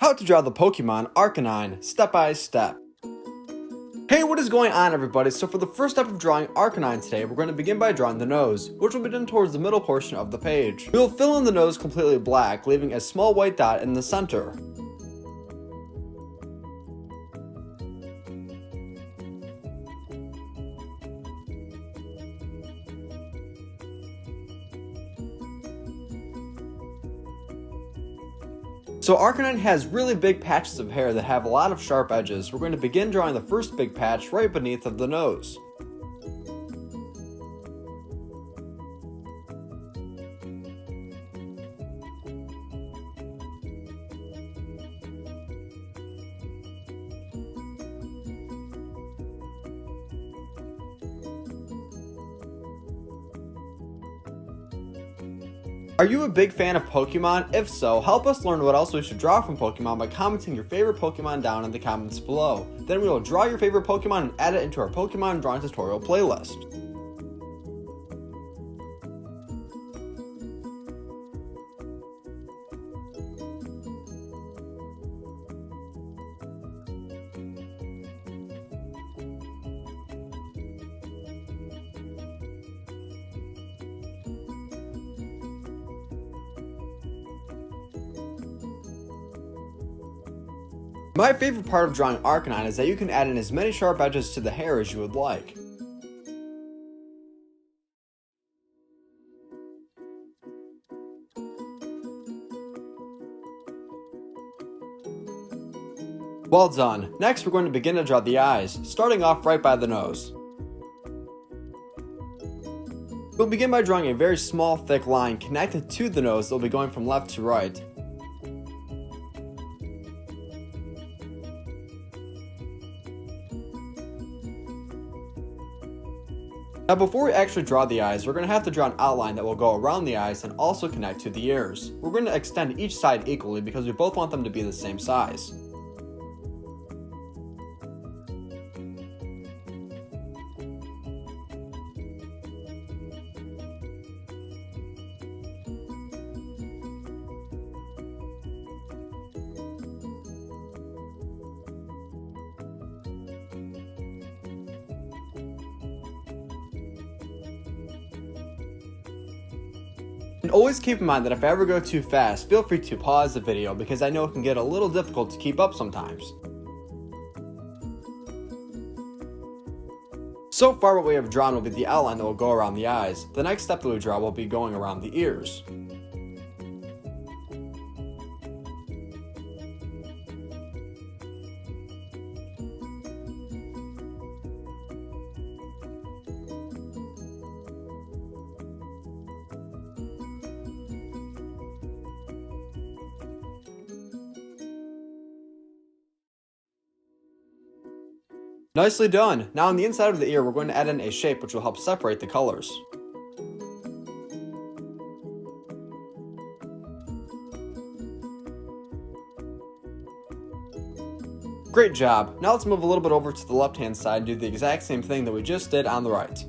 How to draw the Pokemon Arcanine, step by step. Hey, what is going on everybody? So for the first step of drawing Arcanine today, we're going to begin by drawing the nose, which will be done towards the middle portion of the page. We will fill in the nose completely black, leaving a small white dot in the center. So Arcanine has really big patches of hair that have a lot of sharp edges. We're going to begin drawing the first big patch right beneath of the nose. Are you a big fan of Pokemon? If so, help us learn what else we should draw from Pokemon by commenting your favorite Pokemon down in the comments below. Then we will draw your favorite Pokemon and add it into our Pokemon drawing tutorial playlist. My favorite part of drawing Arcanine is that you can add in as many sharp edges to the hair as you would like. Well done. Next we're going to begin to draw the eyes, starting off right by the nose. We'll begin by drawing a very small thick line connected to the nose that will be going from left to right. Now before we actually draw the eyes, we're going to have to draw an outline that will go around the eyes and also connect to the ears. We're going to extend each side equally because we both want them to be the same size. And always keep in mind that if I ever go too fast, feel free to pause the video because I know it can get a little difficult to keep up sometimes. So far what we have drawn will be the outline that will go around the eyes. The next step that we draw will be going around the ears. Nicely done! Now on the inside of the ear we're going to add in a shape which will help separate the colors. Great job! Now let's move a little bit over to the left hand side and do the exact same thing that we just did on the right.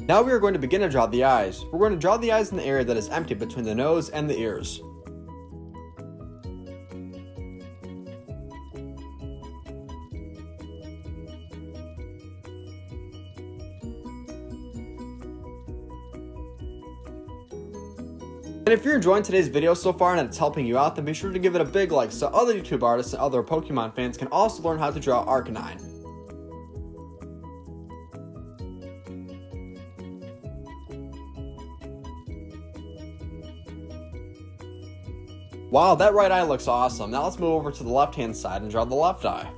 Now we are going to begin to draw the eyes. We're going to draw the eyes in the area that is empty between the nose and the ears. And if you're enjoying today's video so far and it's helping you out, then be sure to give it a big like so other YouTube artists and other Pokemon fans can also learn how to draw Arcanine. Wow, that right eye looks awesome. Now let's move over to the left hand side and draw the left eye.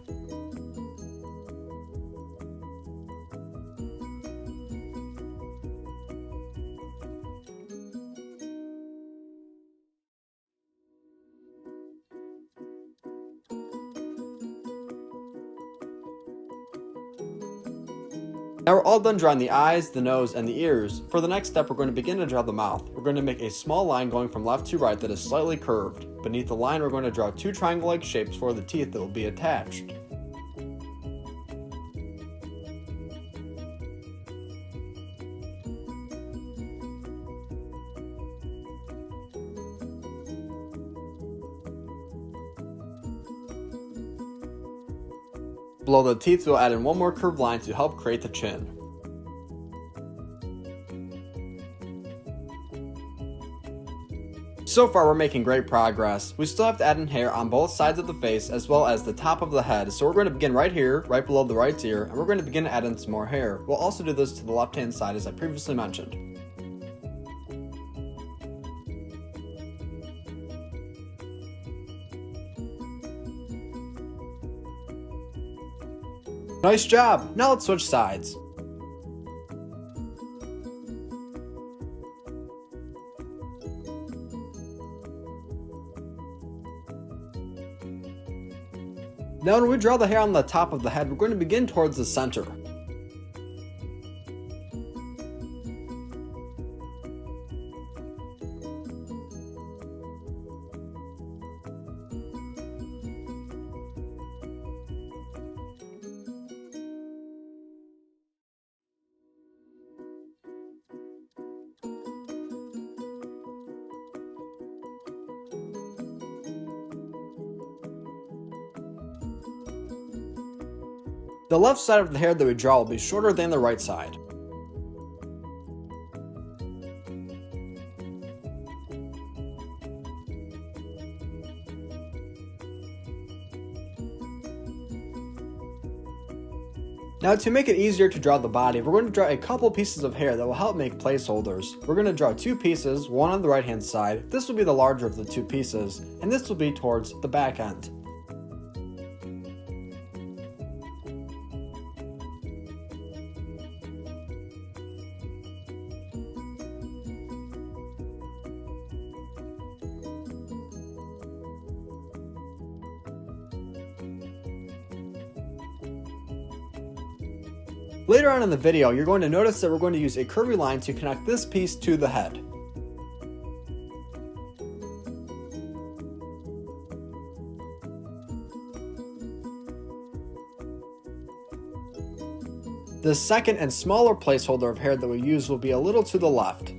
Now we're all done drawing the eyes, the nose, and the ears. For the next step, we're going to begin to draw the mouth. We're going to make a small line going from left to right that is slightly curved. Beneath the line, we're going to draw two triangle-like shapes for the teeth that will be attached. Below the teeth, we'll add in one more curved line to help create the chin. So far, we're making great progress. We still have to add in hair on both sides of the face as well as the top of the head. So we're going to begin right here, right below the right ear, and we're going to begin to add in some more hair. We'll also do this to the left-hand side as I previously mentioned. Nice job! Now let's switch sides. Now when we draw the hair on the top of the head, we're going to begin towards the center. The left side of the hair that we draw will be shorter than the right side. Now to make it easier to draw the body, we're going to draw a couple pieces of hair that will help make placeholders. We're going to draw two pieces, one on the right hand side. This will be the larger of the two pieces, and this will be towards the back end. Later on in the video, you're going to notice that we're going to use a curvy line to connect this piece to the head. The second and smaller placeholder of hair that we use will be a little to the left.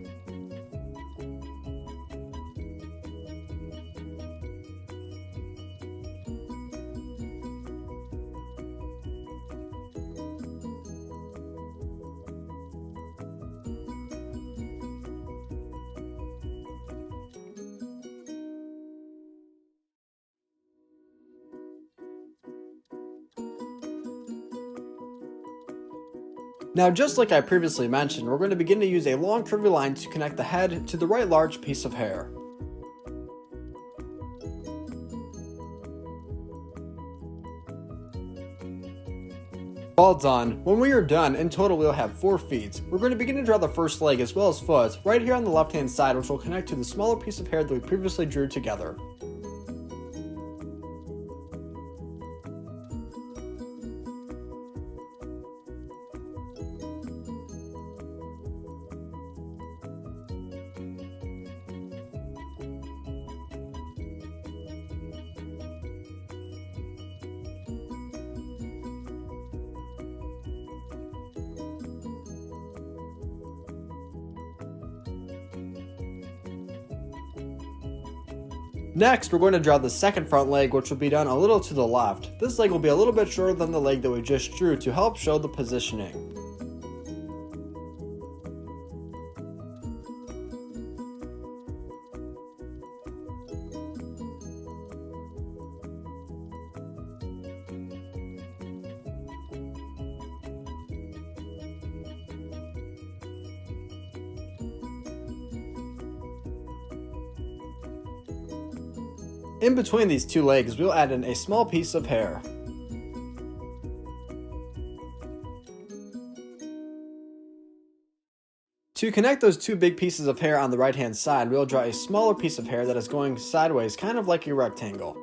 Now just like I previously mentioned, we're going to begin to use a long curvy line to connect the head to the right large piece of hair. All done. When we are done, in total we'll have 4 feet. We're going to begin to draw the first leg as well as foot right here on the left hand side, which will connect to the smaller piece of hair that we previously drew together. Next, we're going to draw the second front leg, which will be done a little to the left. This leg will be a little bit shorter than the leg that we just drew to help show the positioning. In between these two legs, we'll add in a small piece of hair. To connect those two big pieces of hair on the right hand side, we'll draw a smaller piece of hair that is going sideways, kind of like a rectangle.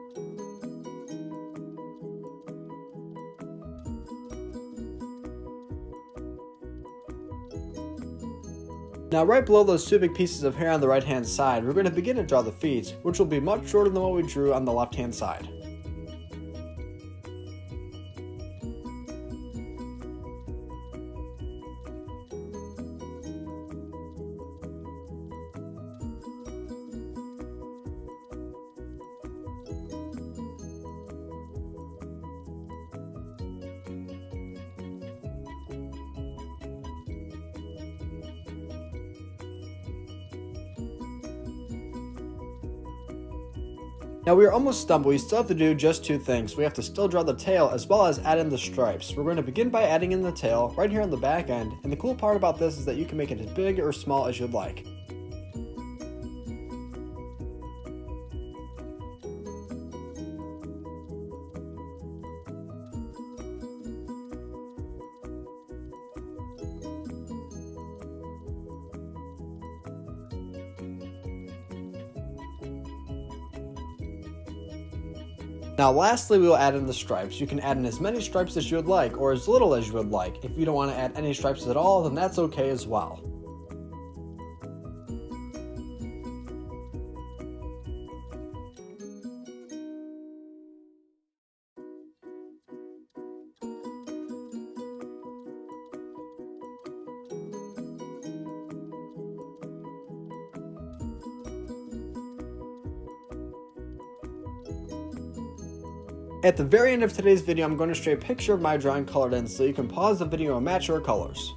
Now right below those two big pieces of hair on the right hand side, we're going to begin to draw the feet, which will be much shorter than what we drew on the left hand side. Now we are almost done, but we still have to do just two things. We have to still draw the tail as well as add in the stripes. We're going to begin by adding in the tail right here on the back end, and the cool part about this is that you can make it as big or small as you'd like. Now lastly, we will add in the stripes. You can add in as many stripes as you would like, or as little as you would like. If you don't want to add any stripes at all, then that's okay as well. At the very end of today's video, I'm going to show you a picture of my drawing colored in so you can pause the video and match your colors.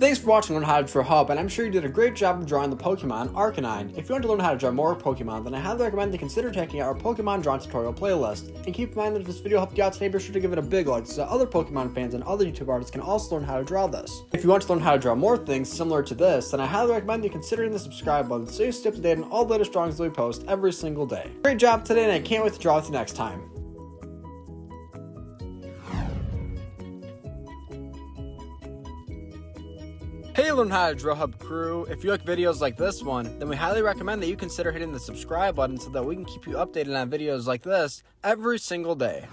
Thanks for watching Learn How to Draw Hub, and I'm sure you did a great job of drawing the Pokemon Arcanine. If you want to learn how to draw more Pokemon, then I highly recommend you consider checking out our Pokemon drawing tutorial playlist. And keep in mind that if this video helped you out today, be sure to give it a big like so that other Pokemon fans and other YouTube artists can also learn how to draw this. If you want to learn how to draw more things similar to this, then I highly recommend you considering the subscribe button so you stay up to date on all the latest drawings that we post every single day. Great job today, and I can't wait to draw with you next time. Hey Learn How to Draw Hub crew, if you like videos like this one, then we highly recommend that you consider hitting the subscribe button so that we can keep you updated on videos like this every single day.